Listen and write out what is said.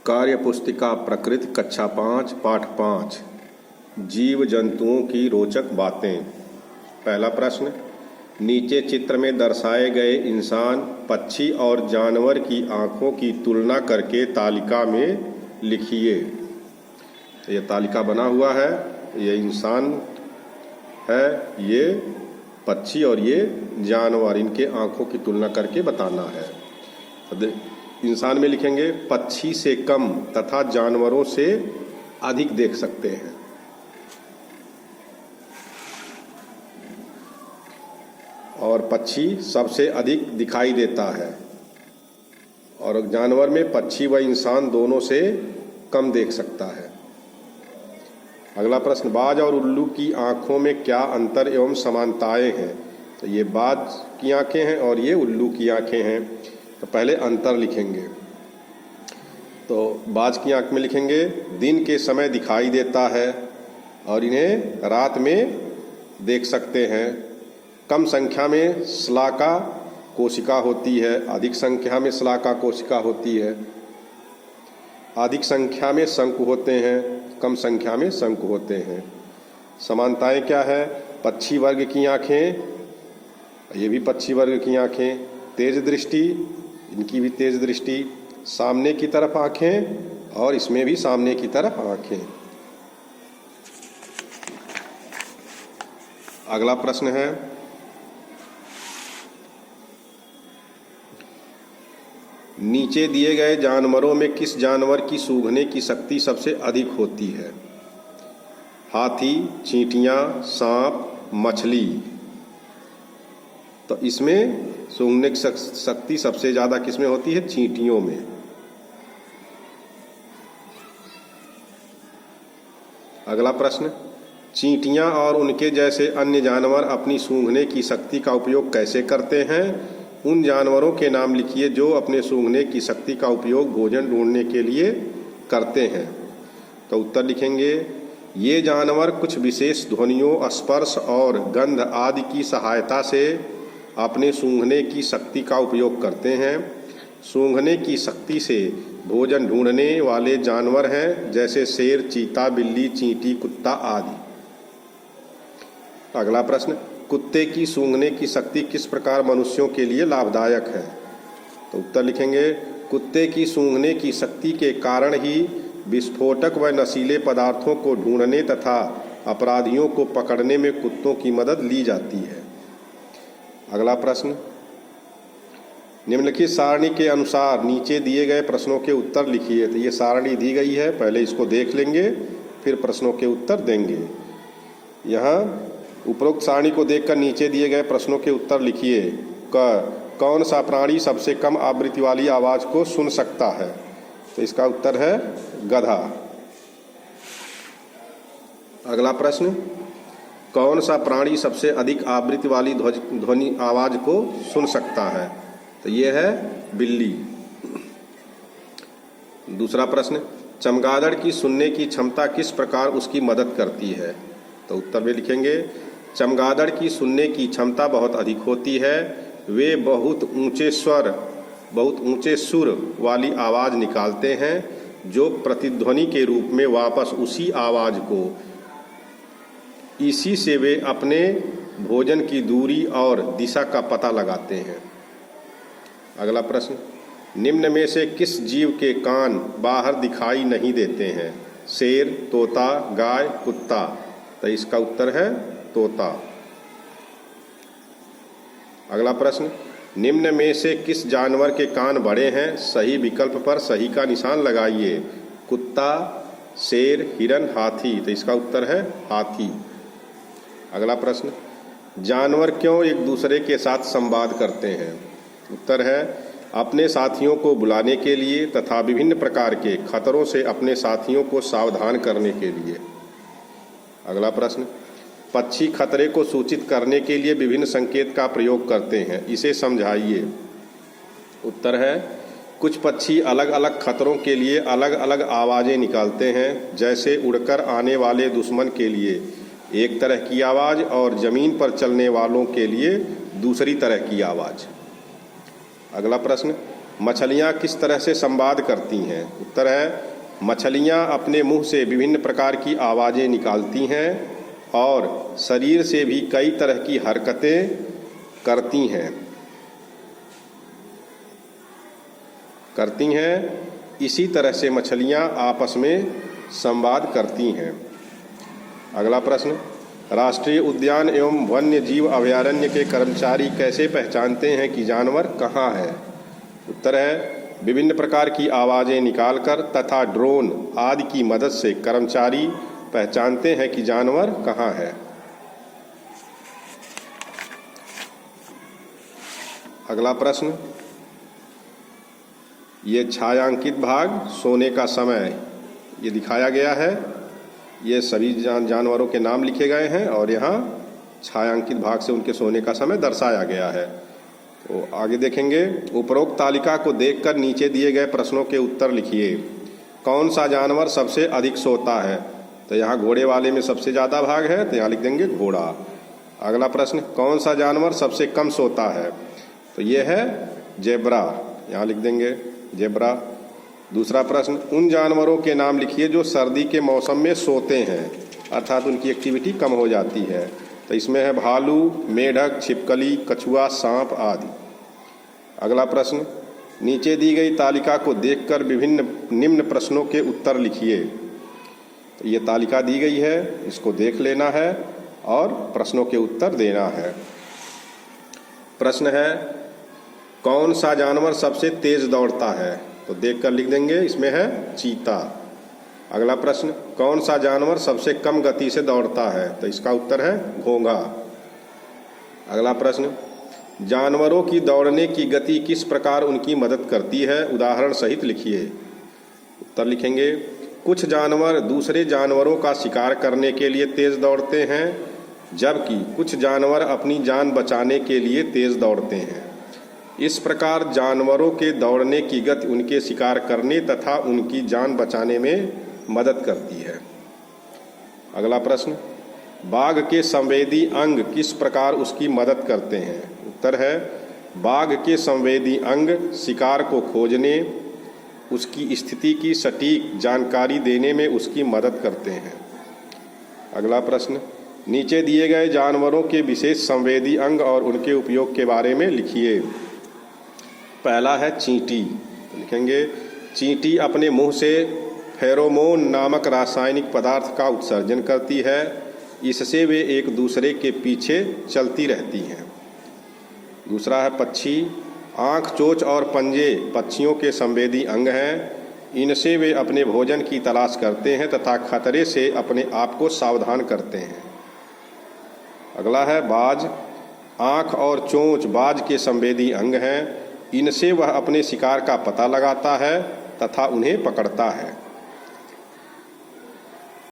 कार्य पुस्तिका प्रकृति कक्षा 5 पाठ 5 जीव जंतुओं की रोचक बातें। पहला प्रश्न, नीचे चित्र में दर्शाए गए इंसान, पक्षी और जानवर की आँखों की तुलना करके तालिका में लिखिए। तो ये तालिका बना हुआ है, ये इंसान है, ये पक्षी और ये जानवर, इनके आँखों की तुलना करके बताना है। तो इंसान में लिखेंगे पक्षी से कम तथा जानवरों से अधिक देख सकते हैं। और पक्षी सबसे अधिक दिखाई देता है, और जानवर में पक्षी व इंसान दोनों से कम देख सकता है। अगला प्रश्न, बाज और उल्लू की आँखों में क्या अंतर एवं समानताएं हैं? तो ये बाज की आँखें हैं और ये उल्लू की आँखें हैं। तो पहले अंतर लिखेंगे। तो बाज की आँख में लिखेंगे दिन के समय दिखाई देता है और इन्हें रात में देख सकते हैं। कम संख्या में शलाका कोशिका होती है, अधिक संख्या में शलाका कोशिका होती है। अधिक संख्या में शंकु होते हैं, कम संख्या में शंकु होते हैं। समानताएं क्या है? पक्षी वर्ग की आँखें, ये भी पक्षी वर्ग की आँखें, तेज दृष्टि, इनकी भी तेज दृष्टि, सामने की तरफ आँखें और इसमें भी सामने की तरफ आँखें। अगला प्रश्न है, नीचे दिए गए जानवरों में किस जानवर की सूंघने की शक्ति सबसे अधिक होती है? हाथी, चींटियां, सांप, मछली। तो इसमें सूंघने की शक्ति सबसे ज़्यादा किसमें होती है? चींटियों में। अगला प्रश्न, चींटियां और उनके जैसे अन्य जानवर अपनी सूंघने की शक्ति का उपयोग कैसे करते हैं? उन जानवरों के नाम लिखिए जो अपने सूंघने की शक्ति का उपयोग भोजन ढूंढने के लिए करते हैं। तो उत्तर लिखेंगे, ये जानवर कुछ विशेष ध्वनियों, स्पर्श और गंध आदि की सहायता से अपने सूंघने की शक्ति का उपयोग करते हैं। सूंघने की शक्ति से भोजन ढूंढने वाले जानवर हैं जैसे शेर, चीता, बिल्ली, चींटी, कुत्ता आदि। अगला प्रश्न, कुत्ते की सूंघने की शक्ति किस प्रकार मनुष्यों के लिए लाभदायक है? तो उत्तर लिखेंगे, कुत्ते की सूंघने की शक्ति के कारण ही विस्फोटक व नशीले पदार्थों को ढूंढने तथा अपराधियों को पकड़ने में कुत्तों की मदद ली जाती है। अगला प्रश्न, निम्नलिखित सारणी के अनुसार नीचे दिए गए प्रश्नों के उत्तर लिखिए। तो ये सारणी दी गई है, पहले इसको देख लेंगे फिर प्रश्नों के उत्तर देंगे। यहाँ उपरोक्त सारणी को देखकर नीचे दिए गए प्रश्नों के उत्तर लिखिए। कौन सा प्राणी सबसे कम आवृत्ति वाली आवाज़ को सुन सकता है? तो इसका उत्तर है गधा। अगला प्रश्न, कौन सा प्राणी सबसे अधिक आवृत्ति वाली ध्वनि आवाज़ को सुन सकता है? तो ये है बिल्ली। दूसरा प्रश्न, चमगादड़ की सुनने की क्षमता किस प्रकार उसकी मदद करती है? तो उत्तर में लिखेंगे, चमगादड़ की सुनने की क्षमता बहुत अधिक होती है। वे बहुत ऊंचे सुर वाली आवाज़ निकालते हैं जो प्रतिध्वनि के रूप में वापस उसी आवाज़ को, इसी से वे अपने भोजन की दूरी और दिशा का पता लगाते हैं। अगला प्रश्न, निम्न में से किस जीव के कान बाहर दिखाई नहीं देते हैं? शेर, तोता, गाय, कुत्ता। तो इसका उत्तर है तोता। अगला प्रश्न, निम्न में से किस जानवर के कान बड़े हैं? सही विकल्प पर सही का निशान लगाइए। कुत्ता, शेर, हिरन, हाथी। तो इसका उत्तर है हाथी। अगला प्रश्न, जानवर क्यों एक दूसरे के साथ संवाद करते हैं? उत्तर है अपने साथियों को बुलाने के लिए तथा विभिन्न प्रकार के खतरों से अपने साथियों को सावधान करने के लिए। अगला प्रश्न, पक्षी खतरे को सूचित करने के लिए विभिन्न संकेत का प्रयोग करते हैं, इसे समझाइए। उत्तर है कुछ पक्षी अलग अलग खतरों के लिए अलग अलग आवाज़ें निकालते हैं, जैसे उड़कर आने वाले दुश्मन के लिए एक तरह की आवाज़ और ज़मीन पर चलने वालों के लिए दूसरी तरह की आवाज़। अगला प्रश्न, मछलियाँ किस तरह से संवाद करती हैं? उत्तर है मछलियाँ अपने मुंह से विभिन्न प्रकार की आवाज़ें निकालती हैं और शरीर से भी कई तरह की हरकतें करती हैं। इसी तरह से मछलियाँ आपस में संवाद करती हैं। अगला प्रश्न, राष्ट्रीय उद्यान एवं वन्य जीव अभयारण्य के कर्मचारी कैसे पहचानते हैं कि जानवर कहाँ है? उत्तर है विभिन्न प्रकार की आवाज़ें निकालकर तथा ड्रोन आदि की मदद से कर्मचारी पहचानते हैं कि जानवर कहाँ है। अगला प्रश्न, ये छायांकित भाग सोने का समय ये दिखाया गया है। ये सभी जानवरों के नाम लिखे गए हैं और यहाँ छायांकित भाग से उनके सोने का समय दर्शाया गया है। तो आगे देखेंगे, उपरोक्त तालिका को देखकर नीचे दिए गए प्रश्नों के उत्तर लिखिए। कौन सा जानवर सबसे अधिक सोता है? तो यहाँ घोड़े वाले में सबसे ज़्यादा भाग है, तो यहाँ लिख देंगे घोड़ा। अगला प्रश्न, कौन सा जानवर सबसे कम सोता है? तो ये है जेब्रा, यहाँ लिख देंगे जेब्रा। दूसरा प्रश्न, उन जानवरों के नाम लिखिए जो सर्दी के मौसम में सोते हैं, अर्थात उनकी एक्टिविटी कम हो जाती है। तो इसमें है भालू, मेढक, छिपकली, कछुआ, सांप आदि। अगला प्रश्न, नीचे दी गई तालिका को देखकर विभिन्न निम्न प्रश्नों के उत्तर लिखिए। तो ये तालिका दी गई है, इसको देख लेना है और प्रश्नों के उत्तर देना है। प्रश्न है, कौन सा जानवर सबसे तेज दौड़ता है? तो देखकर लिख देंगे, इसमें है चीता। अगला प्रश्न, कौन सा जानवर सबसे कम गति से दौड़ता है? तो इसका उत्तर है घोंघा। अगला प्रश्न, जानवरों की दौड़ने की गति किस प्रकार उनकी मदद करती है? उदाहरण सहित लिखिए। उत्तर लिखेंगे, कुछ जानवर दूसरे जानवरों का शिकार करने के लिए तेज दौड़ते हैं, जबकि कुछ जानवर अपनी जान बचाने के लिए तेज दौड़ते हैं। इस प्रकार जानवरों के दौड़ने की गति उनके शिकार करने तथा उनकी जान बचाने में मदद करती है। अगला प्रश्न, बाघ के संवेदी अंग किस प्रकार उसकी मदद करते हैं? उत्तर है बाघ के संवेदी अंग शिकार को खोजने, उसकी स्थिति की सटीक जानकारी देने में उसकी मदद करते हैं। अगला प्रश्न, नीचे दिए गए जानवरों के विशेष संवेदी अंग और उनके उपयोग के बारे में लिखिए। पहला है चींटी। तो लिखेंगे, चींटी अपने मुंह से फेरोमोन नामक रासायनिक पदार्थ का उत्सर्जन करती है, इससे वे एक दूसरे के पीछे चलती रहती हैं। दूसरा है पक्षी। आँख, चोंच और पंजे पक्षियों के संवेदी अंग हैं, इनसे वे अपने भोजन की तलाश करते हैं तथा खतरे से अपने आप को सावधान करते हैं। अगला है बाज। आँख और चोंच बाज के संवेदी अंग हैं, इनसे वह अपने शिकार का पता लगाता है तथा उन्हें पकड़ता है।